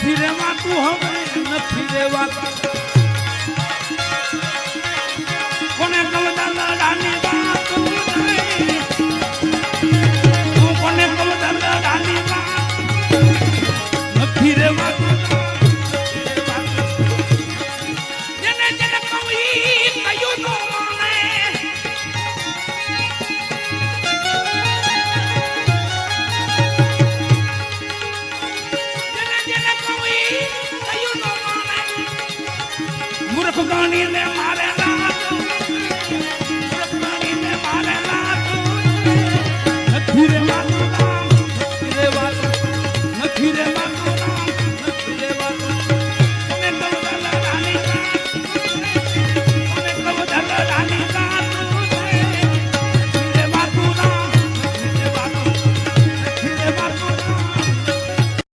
નથી રેવાતું હવે નથી રેવાતું કોને કલદાના રાની વાત તું કોને કલદાના રાની વાત નથી રેવાતું જેને જેને કવી કયું નો માને જેને જેને કવી કયું નો માને મૂર્ખ ગાની ને